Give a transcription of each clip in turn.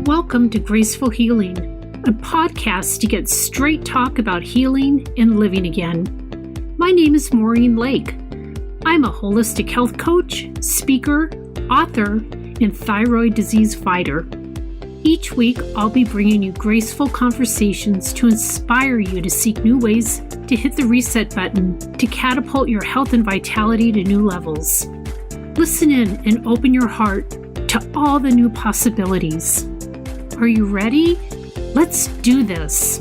Welcome to Graceful Healing, a podcast to get straight talk about healing and living again. My name is Maureen Lake. I'm a holistic health coach, speaker, author, and thyroid disease fighter. Each week, I'll be bringing you graceful conversations to inspire you to seek new ways to hit the reset button to catapult your health and vitality to new levels. Listen in and open your heart to all the new possibilities. Are you ready? Let's do this.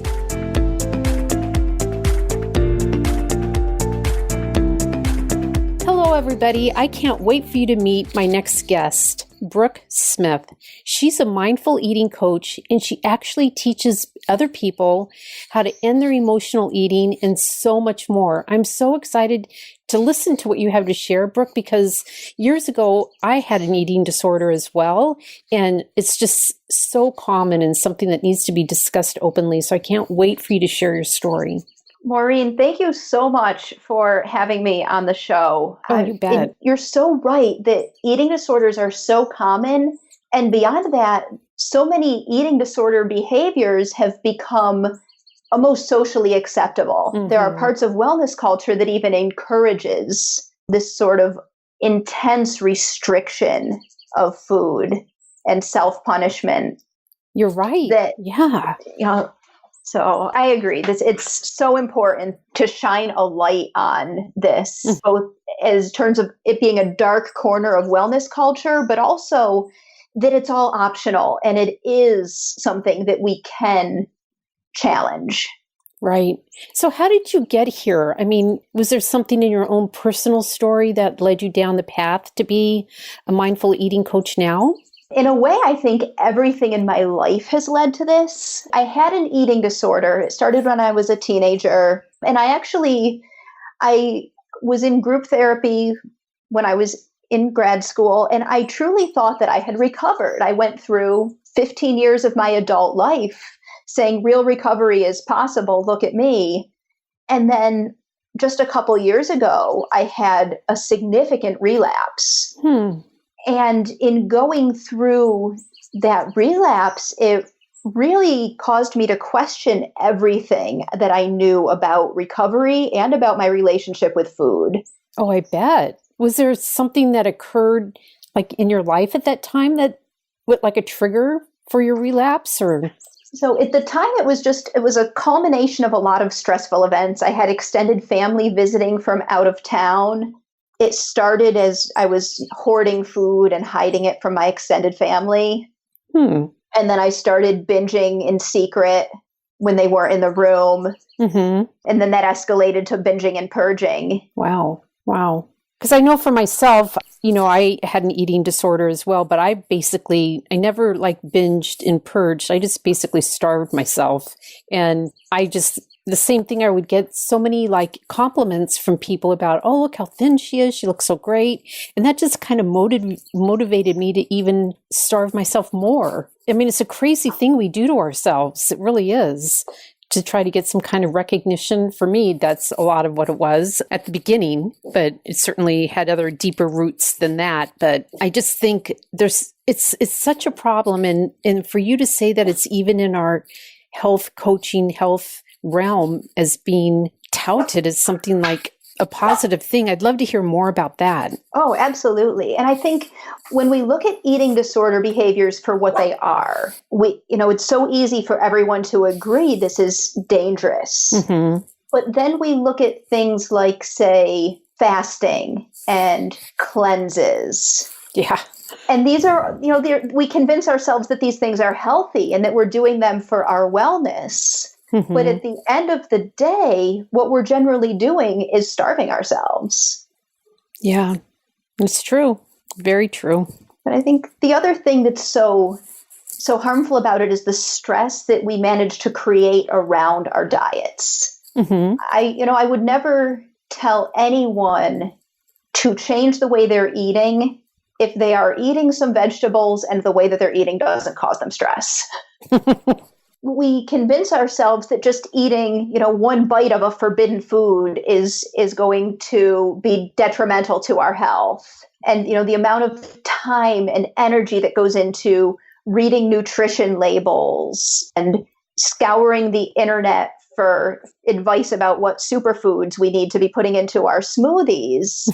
Hello, everybody. I can't wait for you to meet my next guest, Brooke Smith. She's a mindful eating coach, and she actually teaches other people how to end their emotional eating and so much more. I'm so excited to listen to what you have to share, Brooke, because years ago, I had an eating disorder as well, and it's just so common and something that needs to be discussed openly. So I can't wait for you to share your story. Maureen, thank you so much for having me on the show. Oh, you bet. You're so right that eating disorders are so common. And beyond that, so many eating disorder behaviors have become almost socially acceptable. Mm-hmm. There are parts of wellness culture that even encourages this sort of intense restriction of food and self-punishment. You're right. So I agree. It's so important to shine a light on this, both as terms of it being a dark corner of wellness culture, but also that it's all optional and it is something that we can challenge. Right. So how did you get here? I mean, was there something in your own personal story that led you down the path to be a mindful eating coach now? In a way, I think everything in my life has led to this. I had an eating disorder. It started when I was a teenager. And I was in group therapy when I was in grad school. And I truly thought that I had recovered. I went through 15 years of my adult life saying real recovery is possible. Look at me. And then just a couple years ago, I had a significant relapse. And in going through that relapse, it really caused me to question everything that I knew about recovery and about my relationship with food. Oh, I bet. Was there something that occurred like in your life at that time that was like a trigger for your relapse or? So at the time, it was a culmination of a lot of stressful events. I had extended family visiting from out of town. It started as I was hoarding food and hiding it from my extended family. And then I started binging in secret when they weren't in the room. And then that escalated to binging and purging. Wow. Because I know for myself, I had an eating disorder as well, but I never binged and purged. I just basically starved myself. And the same thing, I would get so many compliments from people about, oh, look how thin she is. She looks so great. And that just kind of motivated me to even starve myself more. I mean, it's a crazy thing we do to ourselves. It really is, to try to get some kind of recognition. For me, that's a lot of what it was at the beginning, but it certainly had other deeper roots than that. But I just think it's such a problem. And for you to say that it's even in our health coaching, health realm as being touted as something like a positive thing. I'd love to hear more about that. Oh, absolutely. And I think when we look at eating disorder behaviors for what they are, it's so easy for everyone to agree this is dangerous. But then we look at things like, say, fasting and cleanses. Yeah. And these are, we convince ourselves that these things are healthy and that we're doing them for our wellness. But at the end of the day, what we're generally doing is starving ourselves. Yeah, it's true. Very true. But I think the other thing that's so harmful about it is the stress that we manage to create around our diets. I would never tell anyone to change the way they're eating if they are eating some vegetables and the way that they're eating doesn't cause them stress. We convince ourselves that just eating, one bite of a forbidden food is going to be detrimental to our health. And, the amount of time and energy that goes into reading nutrition labels and scouring the internet for advice about what superfoods we need to be putting into our smoothies,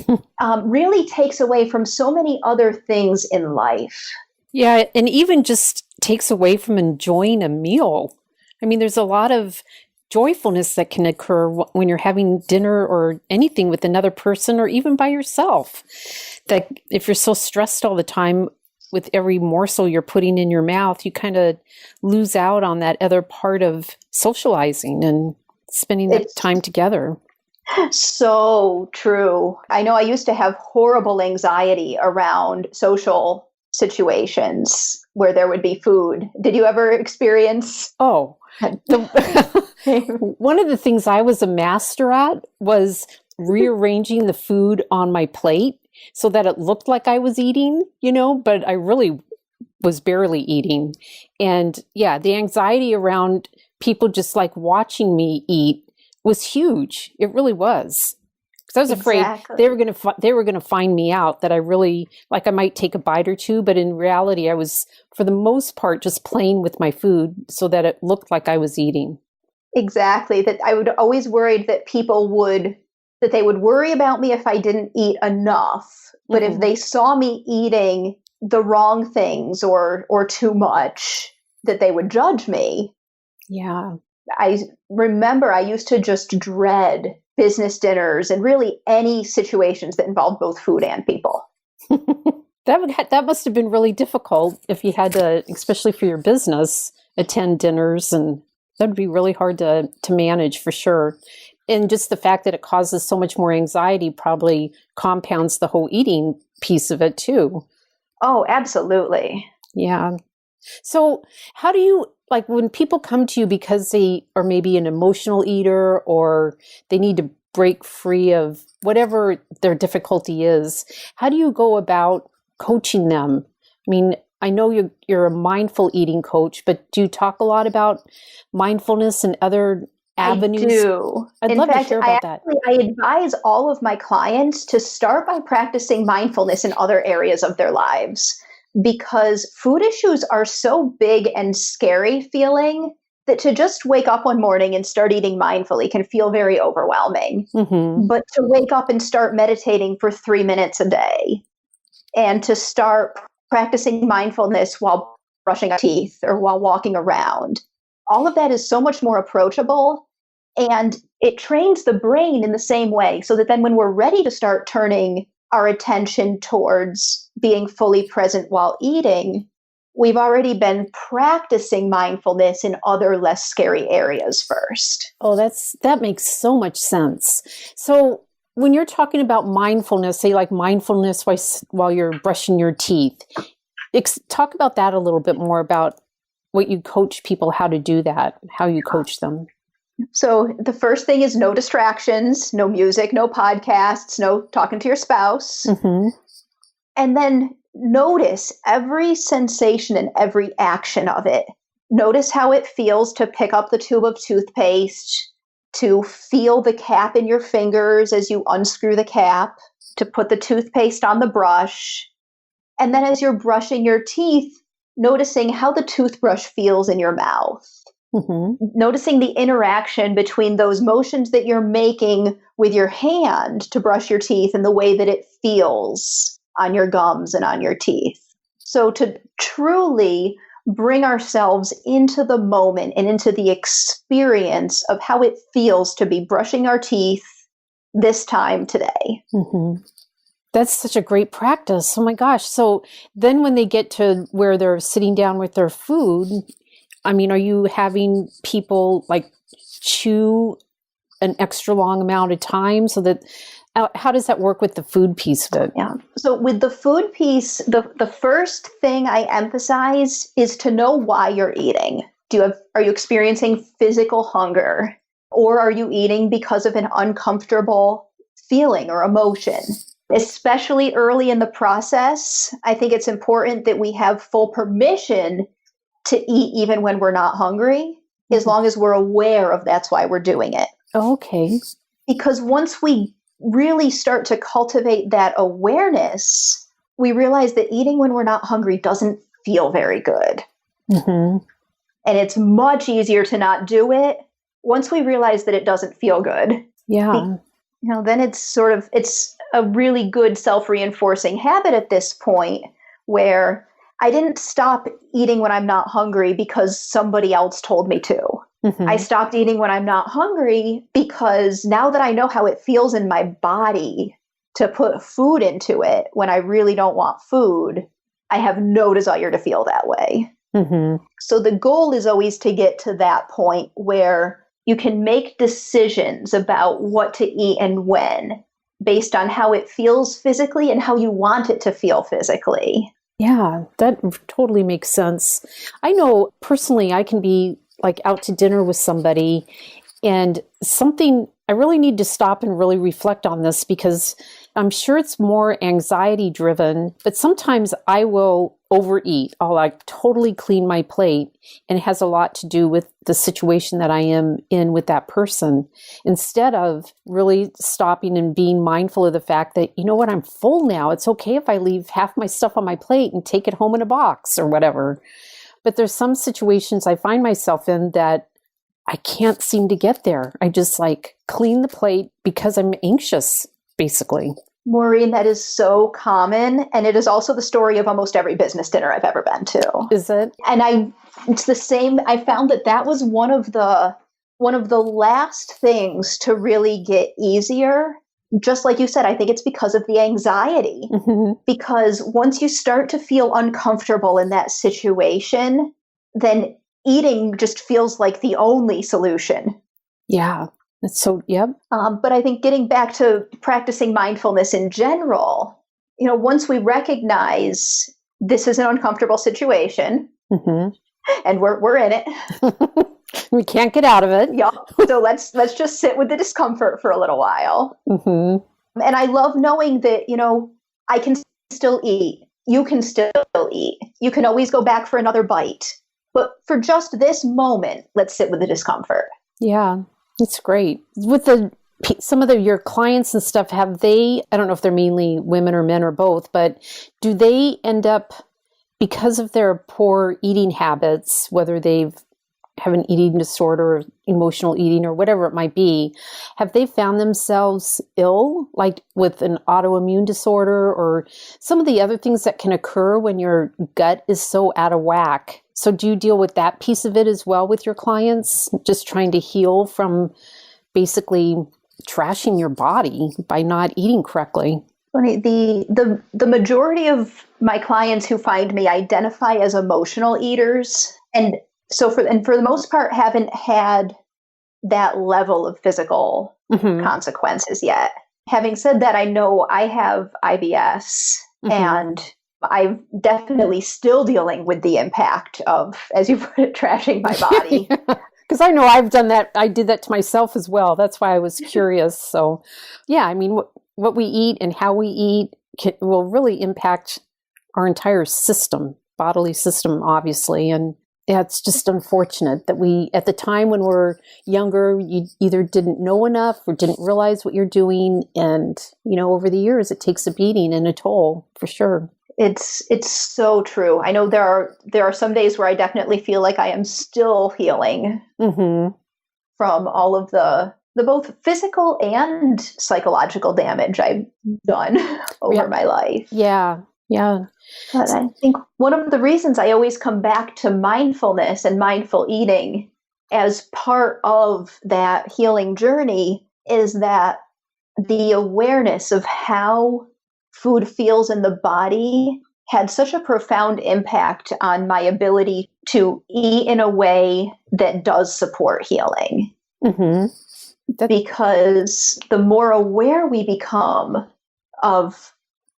really takes away from so many other things in life. Yeah, and even just takes away from enjoying a meal. I mean, there's a lot of joyfulness that can occur when you're having dinner or anything with another person or even by yourself. That if you're so stressed all the time with every morsel you're putting in your mouth, you kind of lose out on that other part of socializing and spending that time together. So true. I know I used to have horrible anxiety around social situations where there would be food. Did you ever experience? Oh, one of the things I was a master at was rearranging the food on my plate so that it looked like I was eating, but I really was barely eating. And yeah, the anxiety around people just like watching me eat was huge. It really was. Because I was afraid they were going to find me out, that I really, like, I might take a bite or two, but in reality, I was, for the most part, just playing with my food so that it looked like I was eating. Exactly. That I would always worried that that they would worry about me if I didn't eat enough. But if they saw me eating the wrong things or too much, that they would judge me. Yeah. I remember I used to just dread business dinners and really any situations that involved both food and people. That must have been really difficult if you had to, especially for your business, attend dinners, and that'd be really hard to manage for sure. And just the fact that it causes so much more anxiety probably compounds the whole eating piece of it too. Oh, absolutely. Yeah. So how do you, like, when people come to you because they are maybe an emotional eater or they need to break free of whatever their difficulty is, how do you go about coaching them? I mean, I know you're a mindful eating coach, but do you talk a lot about mindfulness and other avenues? I do. I'd love to hear about that. I advise all of my clients to start by practicing mindfulness in other areas of their lives, because food issues are so big and scary feeling that to just wake up one morning and start eating mindfully can feel very overwhelming. Mm-hmm. But to wake up and start meditating for 3 minutes a day, and to start practicing mindfulness while brushing our teeth or while walking around, all of that is so much more approachable, and it trains the brain in the same way, so that then when we're ready to start turning our attention towards being fully present while eating, we've already been practicing mindfulness in other less scary areas first. Oh, that makes so much sense. So when you're talking about mindfulness, say like mindfulness while you're brushing your teeth, talk about that a little bit more, about what you coach people how to do that, how you coach them. So the first thing is no distractions, no music, no podcasts, no talking to your spouse. Mm-hmm. And then notice every sensation and every action of it. Notice how it feels to pick up the tube of toothpaste, to feel the cap in your fingers as you unscrew the cap, to put the toothpaste on the brush. And then as you're brushing your teeth, noticing how the toothbrush feels in your mouth. Mm-hmm. Noticing the interaction between those motions that you're making with your hand to brush your teeth and the way that it feels on your gums and on your teeth. So to truly bring ourselves into the moment and into the experience of how it feels to be brushing our teeth this time today. Mm-hmm. That's such a great practice. Oh my gosh. So then when they get to where they're sitting down with their food, I mean, are you having people like chew an extra long amount of time so that, how does that work with the food piece of it? Yeah. So with the food piece, the first thing I emphasize is to know why you're eating. Are you experiencing physical hunger, or are you eating because of an uncomfortable feeling or emotion? Especially early in the process, I think it's important that we have full permission to eat even when we're not hungry, as long as we're aware of that's why we're doing it. Okay. Because once we really start to cultivate that awareness, we realize that eating when we're not hungry doesn't feel very good. Mm-hmm. And it's much easier to not do it once we realize that it doesn't feel good. Yeah. Then it's a really good self-reinforcing habit at this point, where I didn't stop eating when I'm not hungry because somebody else told me to. Mm-hmm. I stopped eating when I'm not hungry because now that I know how it feels in my body to put food into it when I really don't want food, I have no desire to feel that way. Mm-hmm. So the goal is always to get to that point where you can make decisions about what to eat and when based on how it feels physically and how you want it to feel physically. Yeah, that totally makes sense. I know personally, I can be like out to dinner with somebody and I really need to stop and really reflect on this, because I'm sure it's more anxiety driven, but sometimes I will overeat. I'll like totally clean my plate, and it has a lot to do with the situation that I am in with that person, instead of really stopping and being mindful of the fact that, you know what, I'm full now. It's okay if I leave half my stuff on my plate and take it home in a box or whatever. But there's some situations I find myself in that I can't seem to get there. I just like clean the plate because I'm anxious, basically. Maureen, that is so common. And it is also the story of almost every business dinner I've ever been to. Is it? And it's the same. I found that was one of the last things to really get easier. Just like you said, I think it's because of the anxiety. Mm-hmm. Because once you start to feel uncomfortable in that situation, then eating just feels like the only solution. Yeah. Yep. But I think getting back to practicing mindfulness in general, once we recognize this is an uncomfortable situation, mm-hmm. and we're in it. We can't get out of it. Yeah. So let's just sit with the discomfort for a little while. Mm-hmm. And I love knowing that, I can still eat. You can still eat. You can always go back for another bite. But for just this moment, let's sit with the discomfort. Yeah, that's great. With some of your clients and stuff, have they, I don't know if they're mainly women or men or both, but do they end up, because of their poor eating habits, whether they've have an eating disorder or emotional eating or whatever it might be, have they found themselves ill, like with an autoimmune disorder or some of the other things that can occur when your gut is so out of whack? So do you deal with that piece of it as well with your clients, just trying to heal from basically trashing your body by not eating correctly? The majority of my clients who find me identify as emotional eaters, and so for the most part haven't had that level of physical mm-hmm. consequences yet. Having said that, I know I have IBS, mm-hmm. and I'm definitely still dealing with the impact of, as you put it, trashing my body. Because I know I've done that. I did that to myself as well. That's why I was curious. So, yeah, I mean, what we eat and how we eat will really impact our entire system, bodily system, obviously. And it's just unfortunate that we, at the time when we're younger, you either didn't know enough or didn't realize what you're doing. And, over the years, it takes a beating and a toll, for sure. It's so true. I know there are some days where I definitely feel like I am still healing mm-hmm. from all of the both physical and psychological damage I've done over my life. Yeah. Yeah. But I think one of the reasons I always come back to mindfulness and mindful eating as part of that healing journey is that the awareness of how food feels in the body had such a profound impact on my ability to eat in a way that does support healing. Mm-hmm. Because the more aware we become of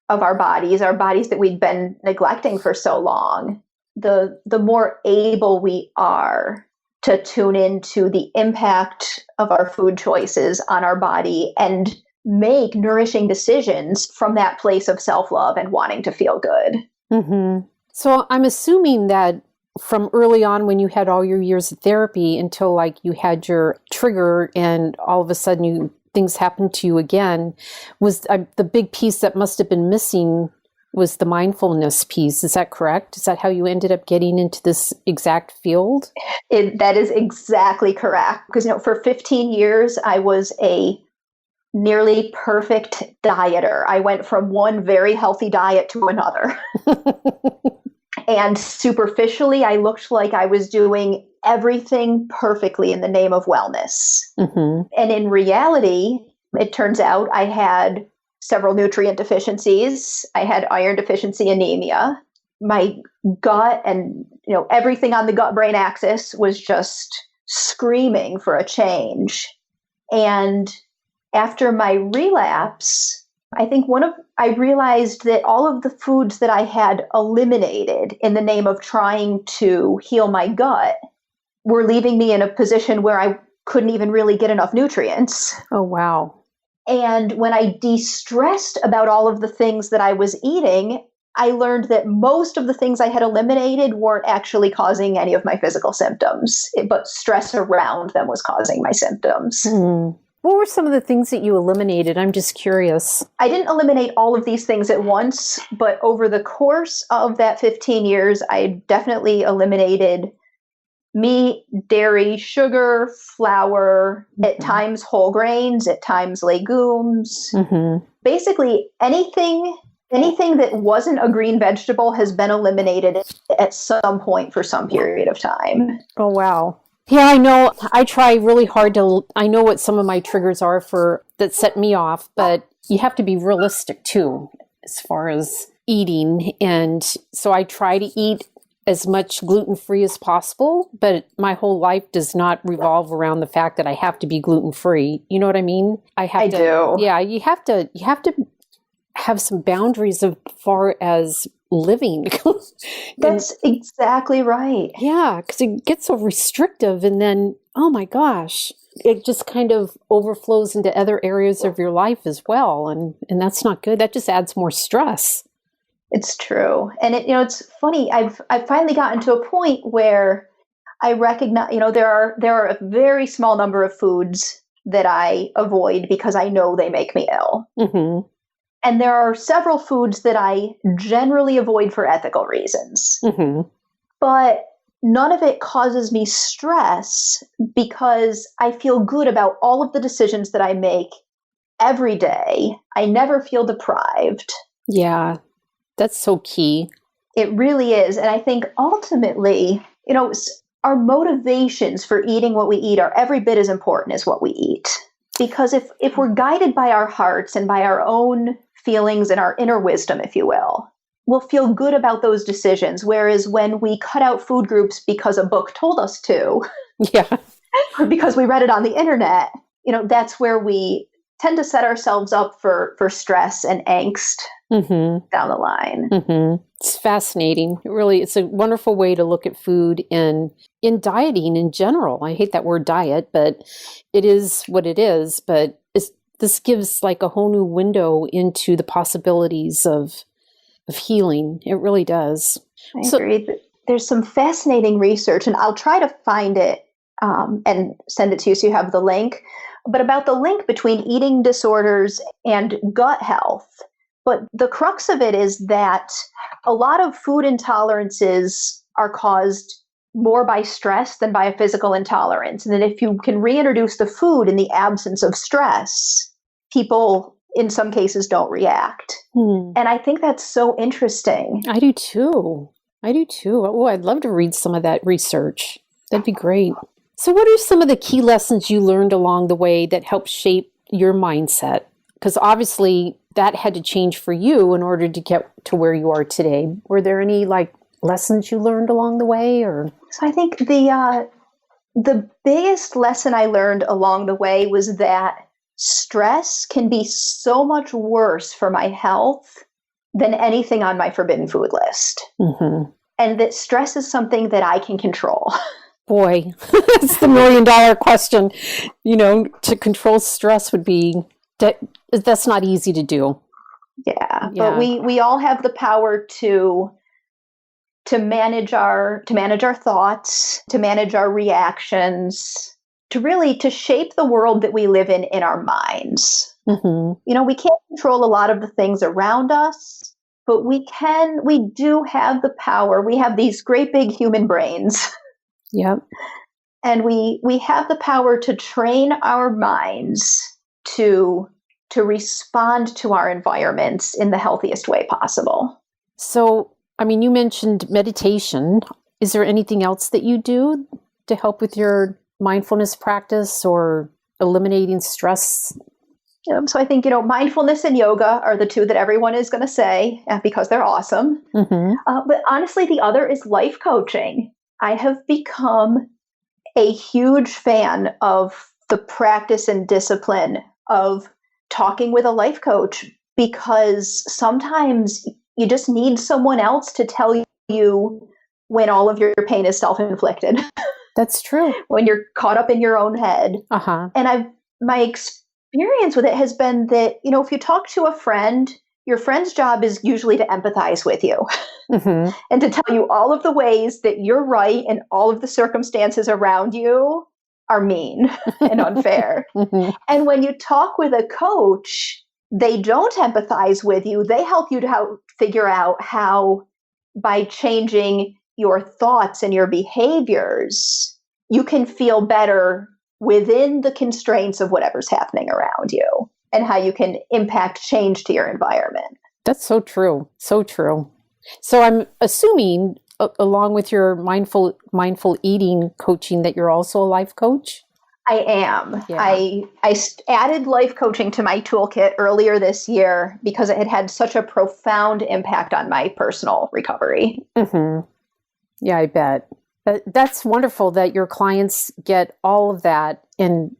our bodies that we've been neglecting for so long, the more able we are to tune into the impact of our food choices on our body and make nourishing decisions from that place of self-love and wanting to feel good. Mm-hmm. So I'm assuming that from early on when you had all your years of therapy until like you had your trigger and all of a sudden things happened to you again, was the big piece that must have been missing was the mindfulness piece. Is that correct? Is that how you ended up getting into this exact field? That is exactly correct. Because, for 15 years, I was a nearly perfect dieter. I went from one very healthy diet to another. And superficially, I looked like I was doing everything perfectly in the name of wellness. Mm-hmm. And in reality, it turns out I had several nutrient deficiencies. I had iron deficiency anemia. My gut and everything on the gut-brain axis was just screaming for a change. And after my relapse, I think I realized that all of the foods that I had eliminated in the name of trying to heal my gut were leaving me in a position where I couldn't even really get enough nutrients. Oh, wow. And when I de-stressed about all of the things that I was eating, I learned that most of the things I had eliminated weren't actually causing any of my physical symptoms, but stress around them was causing my symptoms. Mm. What were some of the things that you eliminated? I'm just curious. I didn't eliminate all of these things at once, but over the course of that 15 years, I definitely eliminated meat, dairy, sugar, flour, at times whole grains, at times legumes. Mm-hmm. Basically, anything that wasn't a green vegetable has been eliminated at some point for some period of time. Oh, wow. Yeah, I know. I try really hard I know what some of my triggers are that set me off, but you have to be realistic too, as far as eating. And so I try to eat as much gluten-free as possible, but my whole life does not revolve around the fact that I have to be gluten-free. You know what I mean? I do. Yeah, you have to have some boundaries as far as living. That's exactly right. Yeah, because it gets so restrictive, and then, oh my gosh, it just kind of overflows into other areas of your life as well, and that's not good. That just adds more stress. It's true. And it's funny. I've finally gotten to a point where I recognize, there are a very small number of foods that I avoid because I know they make me ill. Mm-hmm. And there are several foods that I generally avoid for ethical reasons. Mm-hmm. But none of it causes me stress because I feel good about all of the decisions that I make every day. I never feel deprived. Yeah, that's so key. It really is. And I think ultimately, our motivations for eating what we eat are every bit as important as what we eat. Because if we're guided by our hearts and by our own feelings and our inner wisdom, if you will, we'll feel good about those decisions. Whereas when we cut out food groups because a book told us to, yeah, or because we read it on the internet, that's where we tend to set ourselves up for stress and angst mm-hmm. down the line. Mm-hmm. It's fascinating. It's a wonderful way to look at food and in dieting in general. I hate that word diet, but it is what it is. But this gives like a whole new window into the possibilities of healing. It really does. I agree. There's some fascinating research, and I'll try to find it and send it to you so you have the link, but about the link between eating disorders and gut health. But the crux of it is that a lot of food intolerances are caused more by stress than by a physical intolerance. And that if you can reintroduce the food in the absence of stress, people in some cases don't react. And I think that's so interesting. I do too. Oh, I'd love to read some of that research. That'd be great. So what are some of the key lessons you learned along the way that helped shape your mindset? Because obviously that had to change for you in order to get to where you are today. Were there any lessons you learned along the way, or? So I think the biggest lesson I learned along the way was that stress can be so much worse for my health than anything on my forbidden food list. Mm-hmm. And that stress is something that I can control. Boy, it's the $1 million question. To control stress would be, that's not easy to do. Yeah. But we all have the power to manage our thoughts, to manage our reactions, to shape the world that we live in our minds. Mm-hmm. We can't control a lot of the things around us, but we do have the power. We have these great big human brains. Yep. And we have the power to train our minds to respond to our environments in the healthiest way possible. So, I mean, you mentioned meditation. Is there anything else that you do to help with your mindfulness practice or eliminating stress? So I think, mindfulness and yoga are the two that everyone is going to say because they're awesome. Mm-hmm. But honestly, the other is life coaching. I have become a huge fan of the practice and discipline of talking with a life coach, because sometimes you just need someone else to tell you when all of your pain is self-inflicted. That's true. When you're caught up in your own head. Uh-huh. And my experience with it has been that, if you talk to a friend, your friend's job is usually to empathize with you Mm-hmm. and to tell you all of the ways that you're right and all of the circumstances around you are mean and unfair. Mm-hmm. And when you talk with a coach, they don't empathize with you. They help you to figure out how, by changing your thoughts and your behaviors, you can feel better within the constraints of whatever's happening around you, and how you can impact change to your environment. That's so true. So true. So I'm assuming, along with your mindful eating coaching, that you're also a life coach? I am. Yeah. I added life coaching to my toolkit earlier this year because it had such a profound impact on my personal recovery. Mm-hmm. Yeah, I bet. That's wonderful that your clients get all of that, and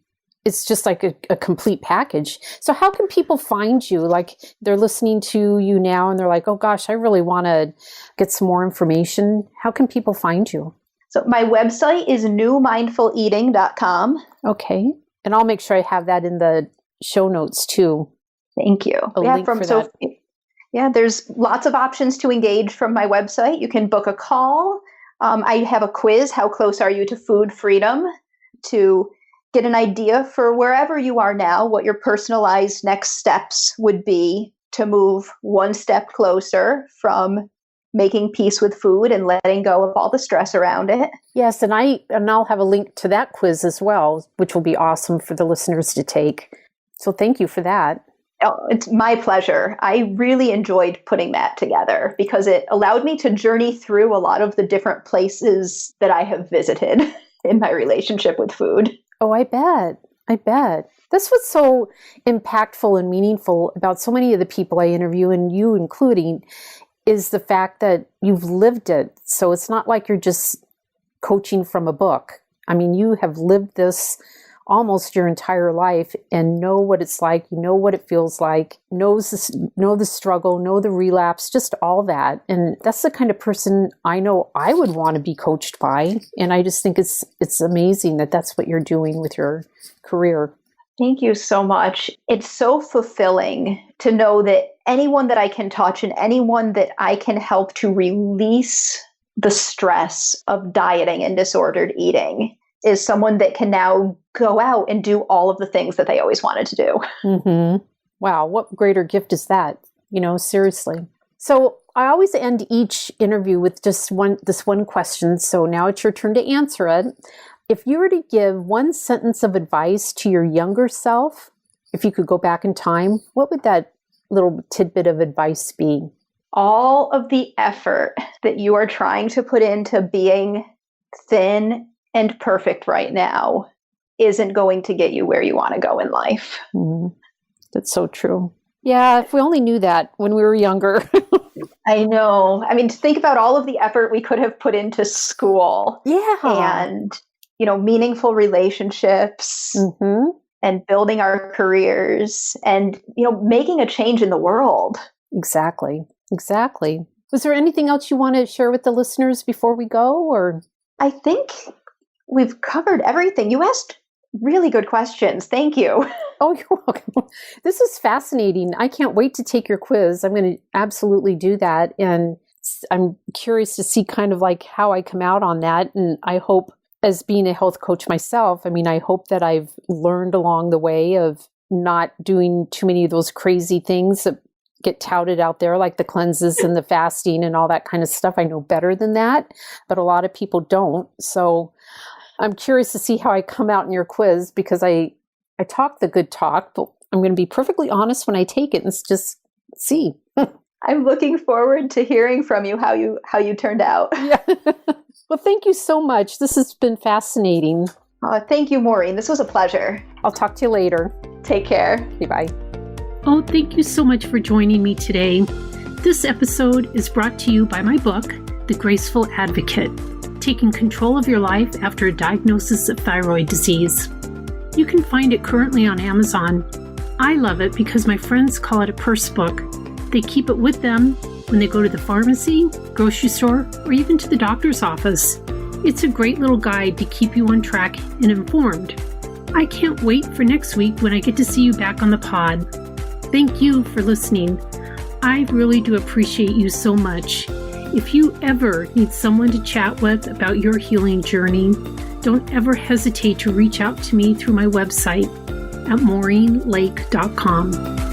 it's just like a complete package. So how can people find you? Like, they're listening to you now and they're like, oh gosh, I really want to get some more information. How can people find you? So my website is newmindfuleating.com. Okay. And I'll make sure I have that in the show notes too. Thank you. Link for that. Yeah, there's lots of options to engage from my website. You can book a call. I have a quiz, How Close Are You to Food Freedom, to get an idea for wherever you are now, what your personalized next steps would be to move one step closer from making peace with food and letting go of all the stress around it. Yes, and I'll have a link to that quiz as well, which will be awesome for the listeners to take. So thank you for that. Oh, it's my pleasure. I really enjoyed putting that together because it allowed me to journey through a lot of the different places that I have visited in my relationship with food. Oh, I bet. That's what's so impactful and meaningful about so many of the people I interview, and you including, is the fact that you've lived it. So it's not like you're just coaching from a book. I mean, you have lived this almost your entire life and know what it's like, you know what it feels like, know the struggle, know the relapse, just all that. And that's the kind of person I know I would want to be coached by. And I just think it's amazing that that's what you're doing with your career. Thank you so much. It's so fulfilling to know that anyone that I can touch and anyone that I can help to release the stress of dieting and disordered eating is someone that can now go out and do all of the things that they always wanted to do. Mm-hmm. Wow, what greater gift is that? Seriously. So I always end each interview with just this one question. So now it's your turn to answer it. If you were to give one sentence of advice to your younger self, if you could go back in time, what would that little tidbit of advice be? All of the effort that you are trying to put into being thin and perfect right now isn't going to get you where you want to go in life. Mm-hmm. That's so true. Yeah, if we only knew that when we were younger. I know. I mean, to think about all of the effort we could have put into school. Yeah. And, meaningful relationships, mm-hmm. and building our careers and, making a change in the world. Exactly. Was there anything else you want to share with the listeners before we go, or? I think we've covered everything. You asked really good questions. Thank you. Oh, you're welcome. This is fascinating. I can't wait to take your quiz. I'm going to absolutely do that. And I'm curious to see kind of like how I come out on that. And I hope, as being a health coach myself, I hope that I've learned along the way of not doing too many of those crazy things that get touted out there, like the cleanses and the fasting and all that kind of stuff. I know better than that, but a lot of people don't. So I'm curious to see how I come out in your quiz, because I talk the good talk, but I'm going to be perfectly honest when I take it and just see. I'm looking forward to hearing from you how you turned out. Yeah. Well, thank you so much. This has been fascinating. Thank you, Maureen. This was a pleasure. I'll talk to you later. Take care. Okay, bye. Oh, thank you so much for joining me today. This episode is brought to you by my book, The Graceful Advocate, Taking Control of Your Life After a Diagnosis of Thyroid Disease. You can find it currently on Amazon. I love it because my friends call it a purse book. They keep it with them when they go to the pharmacy, grocery store, or even to the doctor's office. It's a great little guide to keep you on track and informed. I can't wait for next week when I get to see you back on the pod. Thank you for listening. I really do appreciate you so much. If you ever need someone to chat with about your healing journey, don't ever hesitate to reach out to me through my website at maureenlake.com.